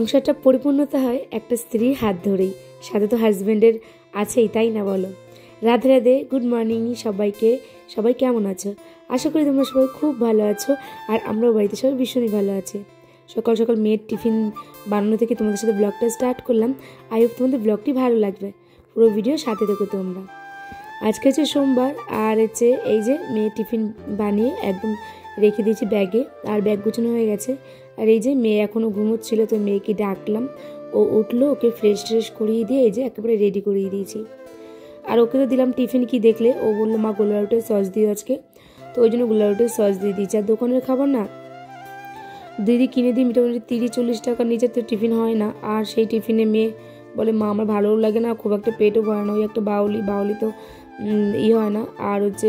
সংসারটা পরিপূর্ণতা হয় একটা স্ত্রীর হাত ধরেই, সাথে তো হাজবেন্ডের আছেই, তাই না বলো? রাধে রাধে, গুড মর্নিং সবাইকে। সবাই কেমন আছো? আশা করি তোমরা সবাই খুব ভালো আছো, আর আমরাও বাড়িতে সবাই ভীষণই ভালো আছি। সকাল সকাল মেয়ের টিফিন বানানো থেকে তোমাদের সাথে ব্লগটা স্টার্ট করলাম। আই হোপ তোমাদের ব্লগটি ভালো লাগবে, পুরো ভিডিও সাথে থেকো তোমরা। আজকে হচ্ছে সোমবার, আর হচ্ছে এই যে মেয়ে টিফিন বানিয়ে একদম রেখে দিয়েছি ব্যাগে, আর ব্যাগ গুছানো হয়ে গেছে। আর এই যে মেয়ে এখনও ঘুমোচ্ছিল, তো মেয়েকে ডাকলাম, ও উঠলো, ওকে ফ্রেশ করিয়ে দিয়ে এই যে একেবারে রেডি করিয়ে দিয়েছি। আর ওকে তো দিলাম টিফিন, কি দেখলে ও বললো মা গোলারুটের সস দিও আজকে, তো ওই জন্য গোলারুটের সস দিয়ে দিয়েছি। আর দোকানের খাবার না দিদি কিনে দিই মোটামুটি 30-40 টাকার নিচে তো টিফিন হয় না। আর সেই টিফিনে মেয়ে বলে মা আমার ভালোও লাগে না, খুব একটা পেটও ভরে না, ওই একটা বাউলি তো হয় না। আর হচ্ছে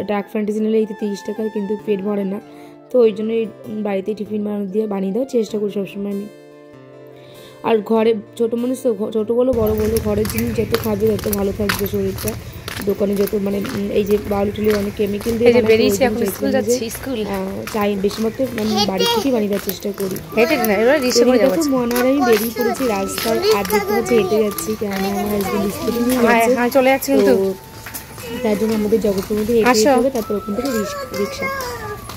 ডার্ক ফ্যান্টাসি নিলে এই তো 30 টাকার, কিন্তু পেট ভরে না। তো ওই জন্য বাড়িতে টিফিন বানিয়ে দেওয়ার চেষ্টা করি সবসময় আমি। আর ঘরে ছোটো মানুষ তো, ছোটো বলো বড়ো বলো, ঘরের জিনিস যত খাবে তত ভালো থাকবে শরীরটা। দোকানে যত মানে এই যে বাউলি টুলি অনেক কেমিক্যাল দিয়ে চাই, বেশিরভাগ বাড়ি থেকেই বানিয়ে দেওয়ার চেষ্টাকরি। দেখো মনার আমি বেরিয়ে পড়েছি রাস্তার, আর দেখতে পাচ্ছি হেঁটে যাচ্ছি, কেন আমার হাজবেন্ড স্কুটি নিয়ে চলে যাচ্ছে, কিন্তু তার জন্য আমাদের জগতের মধ্যে হেঁটে যেতে হবে, তারপর ওখান থেকে রিক্সা।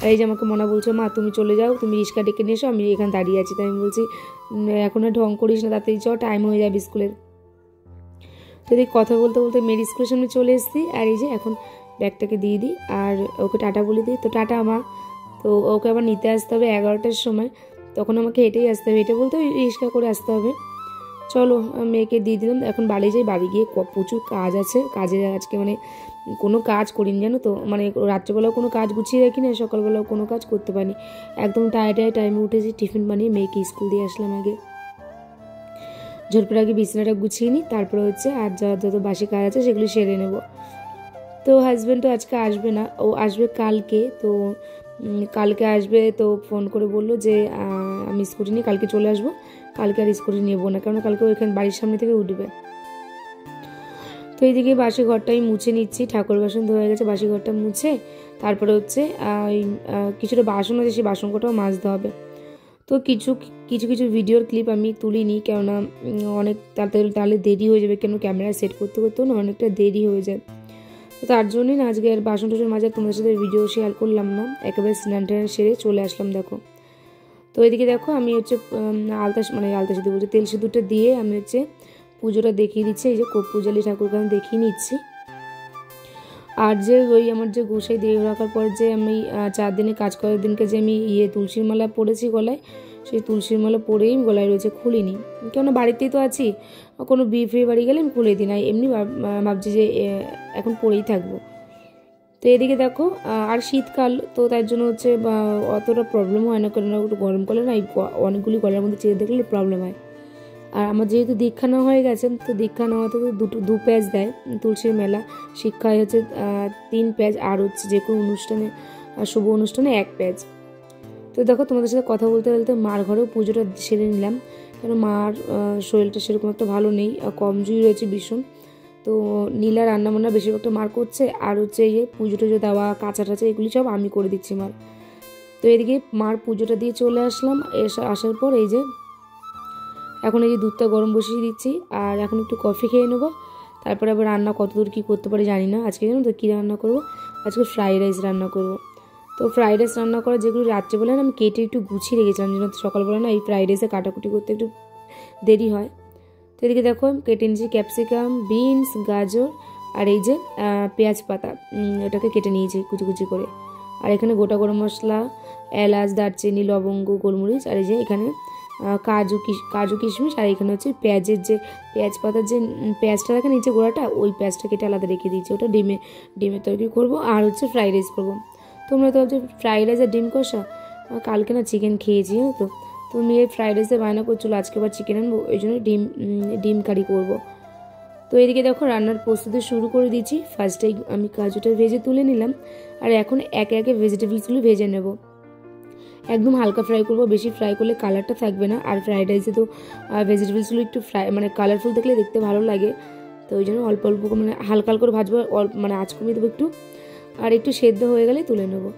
আর এই যে আমাকে মনা বলছো মা তুমি চলে যাও, তুমি রিক্সা ডেকে নিয়ে এসো, আমি এখানে দাঁড়িয়ে আছি। তাই আমি বলছি এখন আর ঢং করিস না, তাড়াতাড়ি চ, টাইম হয়ে যাবে স্কুলের। তো এই কথা বলতে বলতে মেয়ের স্কুলের সামনে চলে এসেছি। আর এই যে এখন ব্যাগটাকে দিয়ে দিই আর ওকে টাটা বলে দিই। তো টাটা মা। তো ওকে আবার নিতে আসতে হবে 11টার সময়, তখন আমাকে হেঁটেই আসতে হবে, হেঁটে বলতে রিক্সা করে আসতে হবে। চলো মেয়েকে দিয়ে দিলাম, এখন বাড়ি যাই। বাড়ি গিয়ে প্রচুর কাজ আছে, কাজে আজকে মানে কোনো কাজ করিনি জানো তো, মানে রাত্রেবেলাও কোনো কাজ গুছিয়ে রাখি না, সকালবেলাও কোনো কাজ করতে পারিনি, একদম টাইমে উঠেছি। টিফিন বানিয়ে মেয়েকে স্কুল দিয়ে আসলাম আগে, ঝটপট আগে বিছানাটা গুছিয়ে নিই, তারপরে হচ্ছে আর যত বাসি কাজ আছে সেগুলো সেরে নেব। তো হাজব্যান্ড তো আজকে আসবে না, ও আসবে কালকে। তো কালকে আসবে, তো ফোন করে বললো যে আমি স্কুটি নিয়ে কালকে চলে আসবো, কালকে আর স্কুটি নেবো না, কারণ কালকে ওইখানে বাড়ির সামনে থেকে উঠবে। তো এইদিকে বাসি ঘরটাই মুছে নিচ্ছি, ঠাকুর বাসন ধোয়া গেছে, বাসি ঘরটা মুছে তারপরে হচ্ছে কিছুটা বাসন আছে, সেই বাসন কটাও মাজতে হবে। তো কিছু ভিডিওর ক্লিপ আমি তুলিনি, কেননা অনেক তাহলে দেরি হয়ে যাবে, কেন ক্যামেরা সেট করতে না অনেকটা দেরি হয়ে যায়। তো তার জন্যই না আজকে আর বাসন টাসন মাজা তোমাদের সাথে ভিডিও শেয়ার করলাম না, একেবারে স্নান টান সেরে চলে আসলাম। দেখো তো এদিকে দেখো আমি হচ্ছে আলতা সিঁদুর বলছি, তেল সিঁদুরটা দিয়ে আমি হচ্ছে পুজোটা দেখিয়ে দিচ্ছি। এই যে পূজালি ঠাকুরকে আমি দেখিয়ে নিচ্ছি। আর যে ওই আমার যে গোসাই দিয়ে রাখার পর যে আমি 4 দিনে কাজ করার দিনকে যে আমি তুলসীর মালা পরেছি গলায়, সেই তুলসীর মালা পরেই গলায় রয়েছে, খুলিনি, কেননা বাড়িতেই তো আছি, কোনো বিয়ে বাড়ি গেলে আমি খুলে দিই না, এমনি ভাবছি যে এখন পরেই থাকবো। তো এদিকে দেখো আর শীতকাল, তো তার জন্য হচ্ছে অতটা প্রবলেম হয় না, কেননা একটু গরম কালে না অনেকগুলি গলার মধ্যে চেয়ে দেখলে প্রবলেম হয়। আর আমার যেহেতু দীক্ষা নেওয়া হয়ে গেছে, তো দীক্ষা নেওয়াতে তো 2 প্যাচ দেয় তুলসীর মেলা, শিক্ষায় হচ্ছে 3 প্যাচ, আর হচ্ছে যে কোনো অনুষ্ঠানে শুভ অনুষ্ঠানে 1 প্যাচ। তো দেখো তোমাদের সাথে কথা বলতে বলতে মার ঘরেও পুজোটা সেরে নিলাম, কারণ মার শরীরটা সেরকম একটা ভালো নেই, কমজোরি রয়েছে ভীষণ। তো নীলা রান্নাবান্না বেশিরভাগটা মার করছে, আর হচ্ছে এই পুজো টুজো দেওয়া, কাঁচা টাচা এগুলি সব আমি করে দিচ্ছি মার। তো এদিকে মার পুজোটা দিয়ে চলে আসলাম, আসার পর এই যে এখন এই যে দুধটা গরম বসিয়ে দিচ্ছি, আর এখন একটু কফি খেয়ে নেবো, তারপরে আবার রান্না কতদূর কী করতে পারি জানি না। আজকে জানো তো কী রান্না করবো, আজকে ফ্রাইড রাইস রান্না করবো। তো ফ্রাইড রাইস রান্না করা যেগুলো রাত্রেবেলা না আমি কেটে একটু গুছিয়ে রেখেছিলাম, যেন সকালবেলা না এই ফ্রাইড রাইসে কাটাকুটি করতে একটু দেরি হয়। তো এদিকে দেখো কেটে নিয়েছি ক্যাপসিকাম, বিনস, গাজর, আর এই যে পেঁয়াজ পাতা, এটাকে কেটে নিয়েছি কুচি করে। আর এখানে গোটা গরম মশলা, এলাচ, দারচিনি, লবঙ্গ, গোলমরিচ, আর এই যে এখানে কাজু কিশমিশ, আর এখানে হচ্ছে পেঁয়াজের যে পেঁয়াজ পাতার যে পেঁয়াজটা দেখে নিচে গোড়াটা, ওই পেঁয়াজটা কেটে আলাদা রেখে দিয়েছি, ওটা ডিমের তরকারি করবো, আর হচ্ছে ফ্রাইড রাইস করবো। তোমরা তো ভাবছো ফ্রাইড রাইস আর ডিম কষা, কালকে না চিকেন খেয়েছি জানো তো, তো মেয়ে ফ্রাইড রাইসে বায়না করছিলো আজকে আবার চিকেন আনবো, ওই জন্য ডিম কারি করবো। তো এদিকে দেখো রান্নার প্রস্তুতি শুরু করে দিয়েছি। ফার্স্টে আমি কাজুটা ভেজে তুলে নিলাম, আর এখন একে একে ভেজিটেবলসগুলো ভেজে নেব, একদম হালকা ফ্রাই করবো, বেশি ফ্রাই করলে কালারটা থাকবে না। আর ফ্রাইড রাইসে তো ভেজিটেবলসগুলো একটু ফ্রাই মানে কালারফুল দেখলে দেখতে ভালো লাগে, তো ওই জন্য অল্প মানে হালকা করে ভাজবো, মানে আঁচ কমিয়ে দেবো একটু, আর একটু সেদ্ধ হয়ে গেলে তুলে নেবো।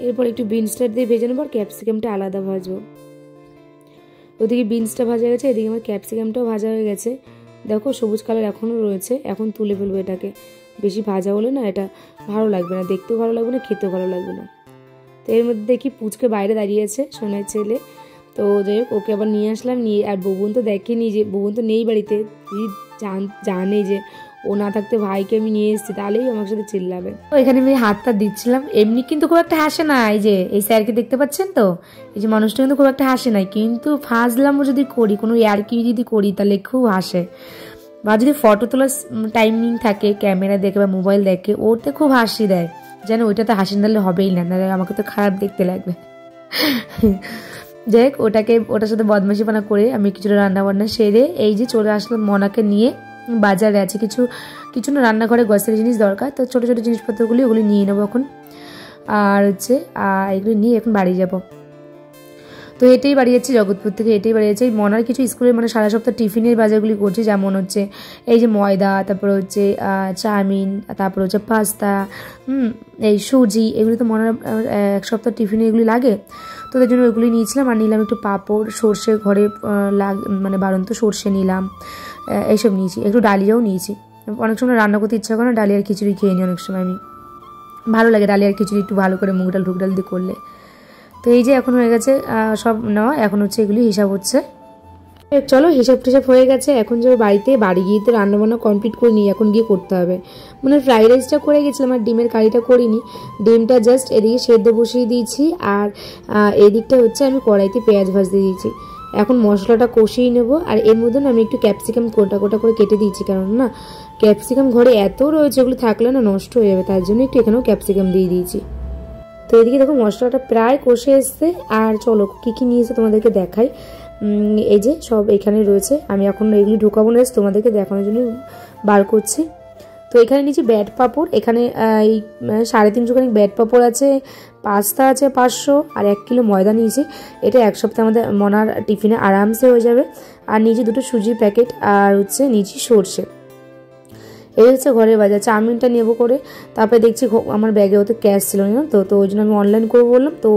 এরপর একটু বিনসটা দিয়ে ভেজে নেবো, আর ক্যাপসিকামটা আলাদা ভাজবো। ওদিকে বিনসটা ভাজা হয়ে গেছে, এদিকে আমার ক্যাপসিকামটাও ভাজা হয়ে গেছে। দেখো সবুজ কালার এখনও রয়েছে, এখন তুলে ফেলবো এটাকে। বেশি ভাজা হলে না এটা ভালো লাগবে না, দেখতেও ভালো লাগবে না, খেতেও ভালো লাগবে না। তো এর মধ্যে দেখি পুচকে বাইরে দাঁড়িয়েছে, সোনার ছেলে। তো যাই হোক ওকে আবার নিয়ে আসলাম, নিয়ে আর ববুন তো দেখেনি, যে ববুন তো নেই বাড়িতে, জানে যে ও না থাকতে ভাইকে আমি নিয়ে এসেছি, তাহলেই আমার সাথে চিল্লাবে। তো এখানে আমি হাতটা দিচ্ছিলাম, এমনি কিন্তু খুব একটা হাসে না। এই যে এই স্যারকে দেখতে পাচ্ছেন তো, এই যে মানুষটা কিন্তু খুব একটা হাসে নাই, কিন্তু ফাজলামও যদি করি, কোনো ইয়ার্কি যদি করি, তাহলে খুব হাসে। বা যদি ফটো তোলার টাইমিং থাকে, ক্যামেরা দেখে বা মোবাইল দেখে, ওতে খুব হাসি দেয়, যেন ওইটাতে হাসি দিলে হবেই না, নাহলে আমাকে তো খারাপ দেখতে লাগবে। যাই হোক ওটার সাথে বদমাশিপানা করে আমি কিছুটা রান্নাবান্না সেরে এই যে চলে আসলাম মনাকে নিয়ে। বাজারে আছে কিছু না রান্নাঘরে গ্রসারি জিনিস দরকার, তো ছোটো ছোটো জিনিসপত্রগুলি ওগুলি নিয়ে নেবো এখন। আর এগুলো নিয়ে এখন বাড়ি যাব। তো এটাই বাড়ি যাচ্ছি, জগৎপুর থেকে এটাই বাড়ি যাচ্ছি। মনার কিছু স্কুলের মানে সারা সপ্তাহ টিফিনের বাজারগুলি করছি, যেমন হচ্ছে এই যে ময়দা, তারপর হচ্ছে চাউমিন, তারপর হচ্ছে পাস্তা, এই সুজি, এগুলি তো মনার এক সপ্তাহ টিফিনে এগুলি লাগে। তো তার জন্য ওইগুলি নিয়েছিলাম, আর নিলাম একটু পাঁপড়, সর্ষে ঘরে মানে বাড়ন্ত সর্ষে নিলাম, এইসব নিয়েছি। একটু ডালিয়াও নিয়েছি, অনেক সময় রান্না করতে ইচ্ছা করে না, ডালিয়ার খিচুড়ি খেয়ে নিই অনেক সময় আমি, ভালো লাগে ডালিয়ার খিচুড়ি একটু ভালো করে মুগ ডাল ঢুক ডাল দিয়ে করলে। তো এই যে এখন হয়ে গেছে সব নেওয়া, এখন হচ্ছে এগুলি হিসাব হচ্ছে। চলো হিসাব টিসাব হয়ে গেছে, এখন যাবো বাড়িতে। বাড়ি গিয়ে তো রান্নাবান্না কমপ্লিট করে নিই, এখন গিয়ে করতে হবে। মানে ফ্রাইড রাইসটা করে গেছিলাম, আর ডিমের কারিটা করিনি। ডিমটা জাস্ট এদিকে সেদ্ধ বসিয়ে দিয়েছি, আর এদিকটা হচ্ছে আমি কড়াইতে পেঁয়াজ ভাজতে দিয়েছি। এখন মশলাটা কষিয়ে নেবো, আর এর মধ্যে না আমি একটু ক্যাপসিকাম কোটা করে কেটে দিয়েছি, কারণ না ক্যাপসিকাম ঘরে এত রয়েছে, ওগুলো থাকলে না নষ্ট হয়ে যাবে, তার জন্য একটু এখানেও ক্যাপসিকাম দিয়ে দিয়েছি। তো এদিকে দেখো মশলাটা প্রায় কষে এসছে, আর চলো কী কী নিয়েছে তোমাদেরকে দেখাই। এই যে সব এখানে রয়েছে, আমি এখন এগুলি ঢোকাবো না, তোমাদেরকে দেখানোর জন্য বার করছি। তো এখানে নিয়েছি ব্যাট পাঁপড়, এখানে এই 350 খানিক ব্যাট পাঁপড় আছে, পাস্তা আছে 500, আর 1 কিলো ময়দা নিয়েছি। এটা এক সপ্তাহ আমাদের মনার টিফিনে আরামসে হয়ে যাবে। আর নিয়েছি 2টো সুজির প্যাকেট, আর হচ্ছে নিয়েছি সর্ষে। এই হচ্ছে ঘরের বাজার। চাউমিনটা নেবো করে, তারপরে দেখছি আমার ব্যাগে হয়তো ক্যাশ ছিল না, তো ওই জন্য আমি অনলাইন করবো বললাম। তো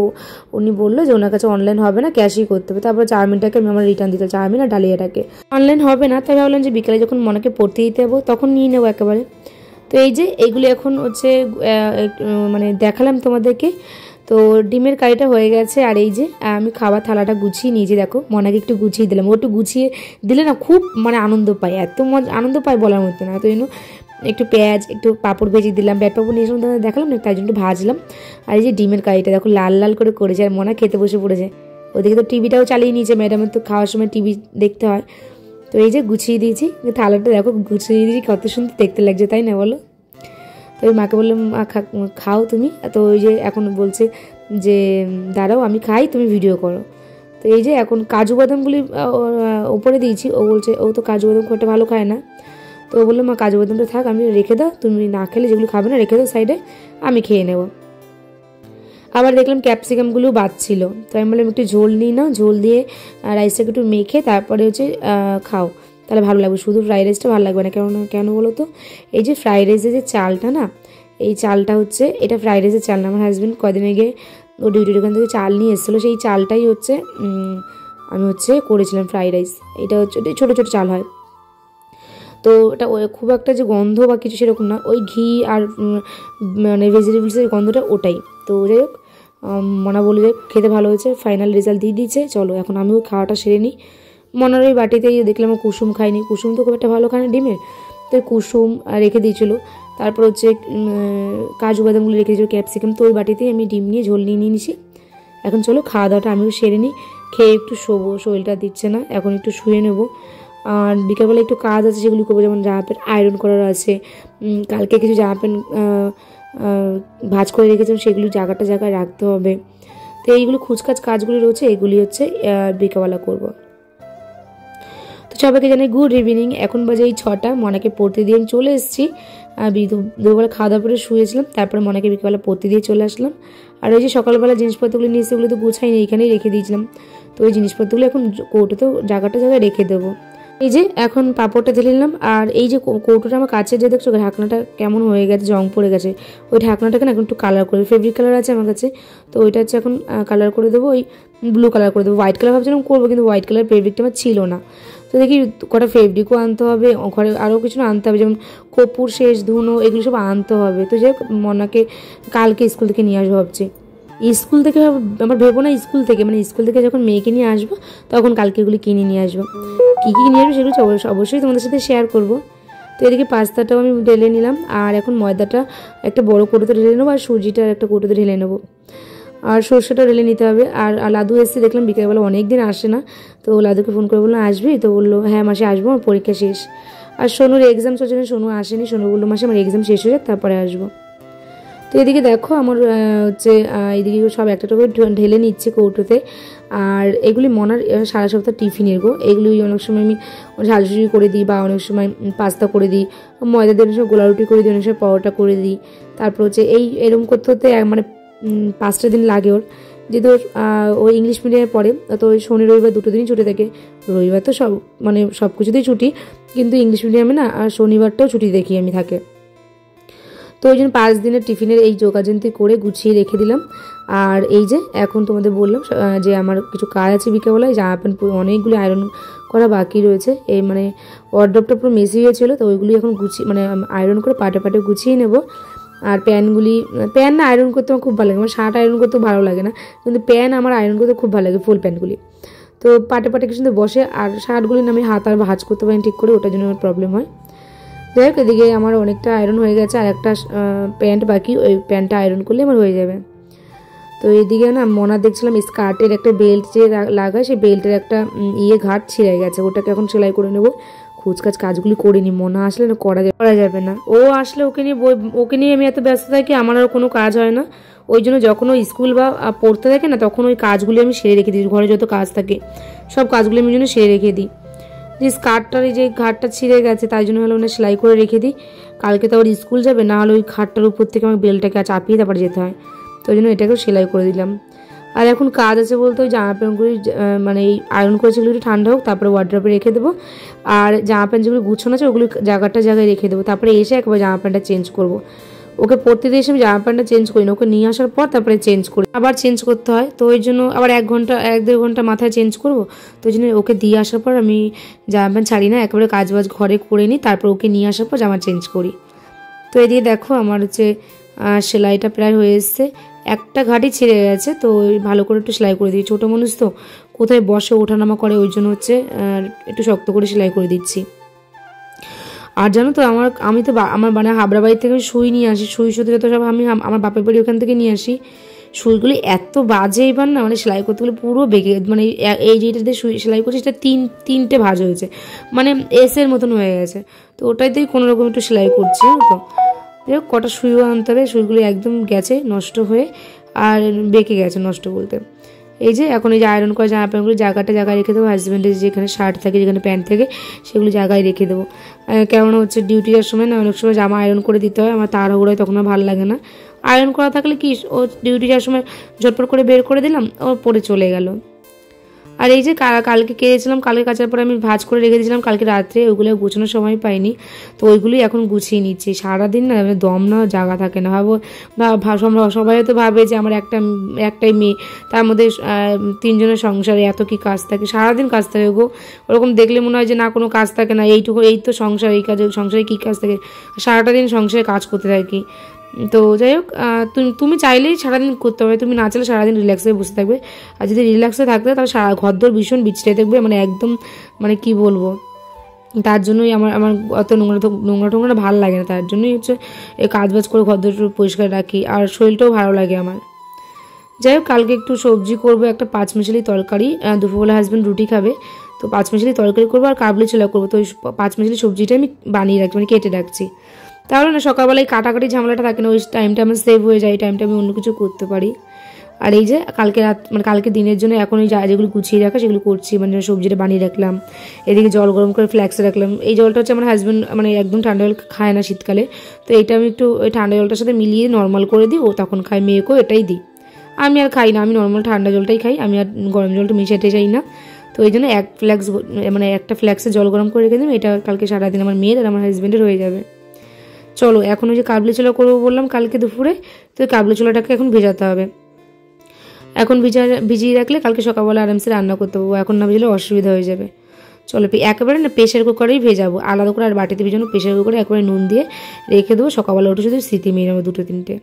উনি বললো যে ওনার কাছে অনলাইন হবে না, ক্যাশই করতে হবে। তারপর চাউমিনটাকে আমি আমার রিটার্ন দিতে, চাউমিন আর ডালিয়াটাকে অনলাইন হবে না, তাই ভাবলাম যে বিকালে যখন মনাকে পড়তে দিতে যাবো তখন নিয়ে নেবো একেবারে। তো এই যে এইগুলি এখন হচ্ছে মানে দেখালাম তোমাদেরকে। তো ডিমের কারিটা হয়ে গেছে, আর এই যে আমি খাবার থালাটা গুছিয়ে নিয়েছি। দেখো মনাকে একটু গুছিয়ে দিলাম, ও একটু গুছিয়ে দিলে না খুব মানে আনন্দ পায়, এত আনন্দ পায় বলার মতো না। তো জন্য একটু পেঁয়াজ, একটু পাঁপড় ভেজে দিলাম, ব্যাট পাঁপড় নিয়ে দেখালাম না, তাই জন্য একটু ভাজলাম। আর এই যে ডিমের কারিটা দেখো লাল লাল করে করেছে, আর মনা খেতে বসে পড়েছে। ওদিকে তো টিভিটাও চালিয়ে নিয়েছে, ম্যাডামের তো খাওয়ার সময় টিভি দেখতে হয়। তো এই যে গুছিয়ে দিয়েছি থালাটা, দেখো গুছিয়ে দিয়েছি, কত সুন্দর দেখতে লাগছে, তাই না বলো? তো ওই মাকে বললাম মা খাও তুমি। তো ওই যে এখন বলছে যে দাঁড়াও আমি খাই, তুমি ভিডিও করো। তো এই যে এখন কাজু বাদামগুলি ওপরে দিয়েছি, ও বলছে ও তো কাজু বাদাম খুব একটা ভালো খায় না। তো ও বললো মা কাজু বাদামটা থাক, আমি রেখে দাও, তুমি না খেলে যেগুলো খাবে না রেখে দাও সাইডে, আমি খেয়ে নেব। আবার দেখলাম ক্যাপসিকামগুলো বাদছিল, তো আমি বললাম একটু ঝোল নিই না, ঝোল দিয়ে রাইসটাকে একটু মেখে তারপরে হচ্ছে খাও, তাহলে ভালো লাগবে। শুধু ফ্রাইড রাইসটা ভালো লাগবে না, কেন বলো তো? এই যে ফ্রাইড রাইসের যে চালটা না, এই চালটা হচ্ছে এটা ফ্রাইড রাইসের চাল না। আমার হাজব্যান্ড কদিন আগে ও ডিউটির ওখান থেকে চাল নিয়ে এসেছিলো, সেই চালটাই হচ্ছে আমি হচ্ছে করেছিলাম ফ্রাইড রাইস। এটা হচ্ছে ছোটো ছোটো চাল হয়, তো এটা খুব একটা যে গন্ধ বা কিছু সেরকম না, ওই ঘি আর মানে ভেজিটেবলসের গন্ধটা ওটাই। তো যাই হোক মনা বলে যে খেতে ভালো হয়েছে, ফাইনাল রেজাল্ট দিয়ে দিয়েছে। চলো এখন আমিও খাওয়াটা সেরে নিই। মনার ওই বাটিতেই দেখলাম কুসুম খাইনি, কুসুম তো খুব একটা ভালো খায় না ডিমের, তো কুসুম রেখে দিয়েছিলো। তারপর হচ্ছে কাজু বাদামগুলো রেখে দিয়েছিলো, ক্যাপসিকাম, তো ওই বাটিতেই আমি ডিম নিয়ে ঝোল নিয়ে নিয়েছি। এখন চলো খাওয়া দাওয়াটা আমিও সেরে নিই, খেয়ে একটু শোবো, শরীরটা দিচ্ছে না, এখন একটু শুয়ে নেবো। আর বিকালবেলা একটু কাজ আছে সেগুলি করবো, যেমন জামা প্যান্ট আয়রন করার আছে, কালকে কিছু জামা প্যান্ট ভাঁজ করে রেখেছিলাম, সেগুলি জায়গায় রাখতে হবে। তো এইগুলো খুচকাজ কাজগুলি রয়েছে, এগুলি হচ্ছে বিকালবেলা করবো। তো সবাইকে জানাই গুড ইভিনিং। এখন বাজে এই 6টা, মনাকে পড়তে দিয়ে আমি চলে এসেছি। দুপুরবেলা খাওয়া দাওয়া করে শুয়েছিলাম, তারপরে মনাকে বিকালবেলা পড়তে দিয়ে চলে আসলাম। আর ওই যে সকালবেলা জিনিসপত্রগুলো নিয়ে এসে ওগুলো তো গুছাইনি, এইখানেই রেখে দিয়েছিলাম। তো ওই জিনিসপত্রগুলো এখন কৌটোতেও জায়গায় রেখে দেবো। এই যে এখন পাঁপড়টা ঢেলে নিলাম। আর এই যে কৌটোটা আমার কাছে যে দেখছো ঢাকনাটা কেমন হয়ে গেছে, জং পড়ে গেছে, ওই ঢাকনাটাকে না এখন একটু কালার করে, ফেব্রিক কালার আছে আমার কাছে, তো ওইটা হচ্ছে এখন কালার করে দেবো, ওই ব্লু কালার করে দেবো। হোয়াইট কালার ভাবছিলাম করবো, কিন্তু হোয়াইট কালার ফেব্রিকটা আমার ছিল না। তো দেখি কটা ফেব্রিকও আনতে হবে, ঘরে আরও কিছু আনতে হবে, যেমন কপুর, শেষ ধুনো, এগুলো সব আনতে হবে। তো যাই হোক মনাকে কালকে স্কুল থেকে নিয়ে আসবো ভাবছি। স্কুল থেকে আমার ভেবো না স্কুল থেকে, মানে স্কুল থেকে যখন মেয়েকে নিয়ে আসবো তখন কালকে এগুলি কিনে নিয়ে আসবো। কী কী নিয়ে আসবো সেগুলো অবশ্যই তোমাদের সাথে শেয়ার করবো। তো এদিকে পাস্তাটাও আমি ঢেলে নিলাম, আর এখন ময়দাটা একটা বড় কৌটোতে ঢেলে নেবো, আর সুজিটা একটা কৌটোতে ঢেলে নেবো, আর সর্ষেটাও ঢেলে নিতে হবে। আর লাদু এসে দেখলাম বিকেলবেলা, অনেক দিন আসে না, তো লাদুকে ফোন করে বললো আসবি, তো বললো হ্যাঁ মাসে আসবো, আমার পরীক্ষা শেষ। আর সোনুর এক্সাম চলছে না, সোনু আসেনি, সোনু বললো মাসে আমার এক্সাম শেষ হয়ে যায় তারপরে আসবো। তো এদিকে দেখো আমার হচ্ছে এদিকে সব একটা করে ঢেলে নিচ্ছে কৌটোতে। আর এগুলি মনার সারা সপ্তাহ টিফিনের গো, এগুলি অনেক সময় আমি ঝালসুজি করে দিই, বা অনেক সময় পাস্তা করে দিই, ময়দা দিয়ে অনেক সময় গোলা রুটি করে দিই, অনেক সময় পরোটা করে দিই। তারপর হচ্ছে এরকম করতে হতে মানে 5টা দিন লাগে ওর, যেহেতু ও ইংলিশ মিডিয়ামে পড়ে, তো ওই শনি রবিবার 2টো দিনই ছুটি থাকে। রবিবার তো মানে সব কিছুতেই ছুটি, কিন্তু ইংলিশ মিডিয়ামে না, আর শনিবারটাও ছুটি দেখি আমি থাকে। তো ওই জন্য 5 দিনের টিফিনের এই যোগাযন্ত্রী করে গুছিয়ে রেখে দিলাম। আর এই যে এখন তোমাদের বললাম যে আমার কিছু কাজ আছে বিকেলবেলায়, জামা প্যান্ট অনেকগুলি আয়রন করা বাকি রয়েছে, এই মানে ওয়ার্ড্রপটা পুরো মেসি হয়েছিল, তো ওইগুলি এখন গুছিয়ে মানে আয়রন করে পাটে পাটে গুছিয়ে নেব। আর প্যান্ট না আয়রন করতে আমার খুব ভালো লাগে, আমার শার্ট আয়রন করতেও ভালো লাগে না, কিন্তু প্যান্ট আমার আয়রন করতে খুব ভালো লাগে, ফুল প্যান্টগুলি। তো পাটে পাটে কিছু বসে, আর শার্টগুলি না আমি হাত আর ভাঁজ করতে পারি ঠিক করে, ওটার জন্য আমার প্রবলেম হয়। যাই হোক এদিকে আমার অনেকটা আয়রন হয়ে গেছে, আর একটা প্যান্ট বাকি, ওই প্যান্টটা আয়রন করলে আমার হয়ে যাবে। তো এইদিকে না মনা দেখছিলাম স্কার্টের একটা বেল্ট যে লাগায়, সেই বেল্টের একটা ঘাট ছিঁড়ে গেছে, ওটাকে এখন সেলাই করে নেবো। খুচকাজ কাজগুলি করিনি, মনা আসলে না করা যাবে না, ও আসলে ওকে নিয়ে আমি এত ব্যস্ত থাকি, আমার আর কোনো কাজ হয় না। ওই জন্য যখন ও স্কুল বা পড়তে থাকে না, তখন ওই কাজগুলি আমি সেরে রেখে দিই, ঘরে যত কাজ থাকে সব কাজগুলি আমি জন্য সেরে রেখে দিই। যে স্কার্টটার এই যে ঘাটটা ছিঁড়ে গেছে, তাই জন্য হলো না সেলাই করে রেখে দিই, কালকে তো আবার স্কুল যাবে, না হলে ওই ঘাটটার উপর থেকে আমার বেলটাকে চাপিয়ে তারপরে যেতে হয়, তো ওই জন্য এটাকেও সেলাই করে দিলাম। আর এখন কাজ আছে বলতে ওই জামা প্যান্টগুলি মানে এই আয়রন করেছে এগুলো একটু ঠান্ডা হোক, তারপরে ওয়ার্ড্রপে রেখে দেবো। আর জামা প্যান্ট যেগুলো গুছানো আছে ওগুলো জায়গায় রেখে দেবো, তারপরে এসে একবার জামা প্যান্টটা চেঞ্জ করবো। ওকে পড়তে দিয়ে এসে আমি জামা প্যান্টটা চেঞ্জ করি না, ওকে নিয়ে আসার পর তারপরে চেঞ্জ করি, আবার চেঞ্জ করতে হয়, তো ওই জন্য আবার 1-1.5 ঘন্টা মাথায় চেঞ্জ করবো, তো ওই জন্য ওকে দিয়ে আসার পর আমি জামা প্যান্ট ছাড়ি না, একেবারে কাজবাজ ঘরে করে নিই, তারপর ওকে নিয়ে আসার পর জামা চেঞ্জ করি। তো এদিকে দেখো আমার হচ্ছে সেলাইটা প্রায় হয়ে এসছে, একটা ঘাটই ছিঁড়ে গেছে, তো ভালো করে একটু সেলাই করে দিই, ছোটো মানুষ তো কোথায় বসে ওঠানামা করে, ওই জন্য হচ্ছে একটু শক্ত করে সেলাই করে দিচ্ছি। আর জানো তো আমি তো আমার মানে হাবড়া বাড়ি থেকে সুই নিয়ে আসি, সুই সুতো যত সব আমি আমার বাপের বাড়ি ওখান থেকে নিয়ে আসি। সুইগুলি এত বাজে এবার না, মানে সেলাই করতে গেলে পুরো বেঁকে, মানে এই যেটাতে সুই সেলাই করছি সেটা 3টে ভাঁজ হয়েছে, মানে এসের মতন হয়ে গেছে, তো ওটাইতেই কোনো রকম একটু সেলাই করছি। তো কটা সুইও আনতে হবে, সুইগুলি একদম গেছে নষ্ট হয়ে, আর বেঁকে গেছে, নষ্ট বলতে এই যে এখন এই যে আয়রন করা জামা প্যান্টগুলো জায়গায় রেখে দেবো, হাজব্যান্ডের যেখানে শার্ট থাকে যেখানে প্যান্ট থাকে সেগুলো জায়গায় রেখে দেবো। কেননা হচ্ছে ডিউটি যাওয়ার সময় না অনেক সময় জামা আয়রন করে দিতে হয়, আমার তাড়াহুড়োয় তখন আর ভালো লাগে না। আয়রন করা থাকলে কি ও ডিউটি যাওয়ার সময় ঝটপট করে বের করে দিলাম, ও পরে চলে গেল। আর এই যে কালকে কেড়েছিলাম, কালকে কাচার পরে আমি ভাঁজ করে রেখে দিয়েছিলাম, কালকে রাত্রে ওইগুলো গুছানোর সময় পাইনি, তো ওইগুলোই এখন গুছিয়ে নিচ্ছি। সারাদিন না দম না জায়গা থাকে না, সবাই হয়তো ভাবে যে আমার একটাই মেয়ে, তার মধ্যে 3 জনের সংসারে এত কি কাজ থাকে, সারাদিন কাজ থাকে গো, ওরকম দেখলে মনে হয় যে না কোনো কাজ থাকে না, এই তো সংসার, এই কাজে সংসারে কী কাজ থাকে, সারাটা দিন সংসারে কাজ করতে থাকি। তো যাই হোক তুমি চাইলেই সারাদিন করতে হবে, তুমি না চাইলে সারাদিন রিল্যাক্স হয়ে বসে থাকবে, আর যদি রিল্যাক্সে থাকতে তাহলে ঘরদোর ভীষণ বিছড়ে থাকবে, মানে একদম মানে কি বলবো, তার জন্যই আমার অত নোংরা ভালো লাগে না, তার জন্যই হচ্ছে এই কাজবাজ করে ঘরদোর পরিষ্কার রাখি, আর শরীরটাও ভালো লাগে আমার। যাই হোক কালকে একটু সবজি করবো, একটা 5 মিশালি তরকারি, দুপুরবেলা হাজব্যান্ড রুটি খাবে, তো 5 মিশালি তরকারি করবো আর কাবলি ছোলা করবো, তো ওই 5 মিশালি সবজিটা আমি বানিয়ে রাখছি, মানে কেটে রাখছি, তাহলে না সকালবেলায় কাটাকাটি ঝামেলাটা থাকে না, ওই টাইমটা আমার সেভ হয়ে যায়, এই টাইমটা আমি অন্য কিছু করতে পারি। আর এই যে কালকে দিনের জন্য এখন ওই যেগুলো গুছিয়ে রাখা সেগুলো করছি, মানে সবজিটা বানিয়ে রাখলাম, এদিকে জল গরম করে ফ্ল্যাক্সে রাখলাম, এই জলটা হচ্ছে আমার হাজব্যান্ড মানে একদম ঠান্ডা জল খায় না শীতকালে, তো এইটা আমি একটু ওই ঠান্ডা জলটার সাথে মিলিয়ে নর্মাল করে দিই, ও তখন খায়, মেয়েকেও এটাই দিই, আমি আর খাই না, আমি নর্মাল ঠান্ডা জলটাই খাই, আমি আর গরম জলটা মিশাতে চাই না। তো ওই জন্য একটা ফ্ল্যাক্সে জল গরম করে রেখে দিলাম, এটা কালকে সারাদিন আমার মেয়ের আর আমার হাজব্যান্ডের হয়ে যাবে। চলো এখন ওই যে কাবলি ছোলা করবো বললাম কালকে দুপুরে, তো ওই কাবলি ছোলাটাকে এখন ভেজাতে হবে। এখন ভিজিয়ে রাখলে কালকে সকালবেলা আরামসে রান্না করতে পারবো, এখন না ভিজলে অসুবিধা হয়ে যাবে। চলো একেবারে না প্রেশার কুকারেই ভেজাবো, আলাদা করে আর বাটিতে ভেজানো, প্রেশার কুকারে একবারে নুন দিয়ে রেখে দেবো, সকালবেলা উঠে শুধু স্মৃতি মেয়ে নেবো 2-3টে।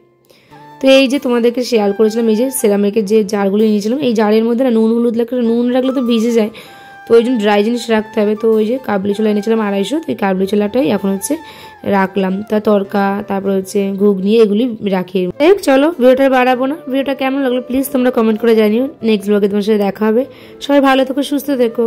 তো এই যে তোমাদেরকে শেয়ার করেছিলাম এই যে সেরামিকের যে জারগুলো নিয়েছিলাম, এই জারের মধ্যে না নুন হলুদ রাখলে তো ভিজে যায়, তো ওই জন্য ড্রাই জিনিস রাখতে হবে। তো ওই যে কাবলি ছোলা এনেছিলাম 250, তো এই কাবলি ছোলাটাই এখন হচ্ছে রাখলাম। তা তরকা, তারপর হচ্ছে ঘুগনি, এগুলি রাখি। চলো ভিডিওটা বাড়াবো না, ভিডিওটা কেমন লাগলো প্লিজ তোমরা কমেন্ট করে জানিও। নেক্সট ব্লগে তোমার সাথে দেখা হবে। সবাই ভালো থেকো, সুস্থ থেকো।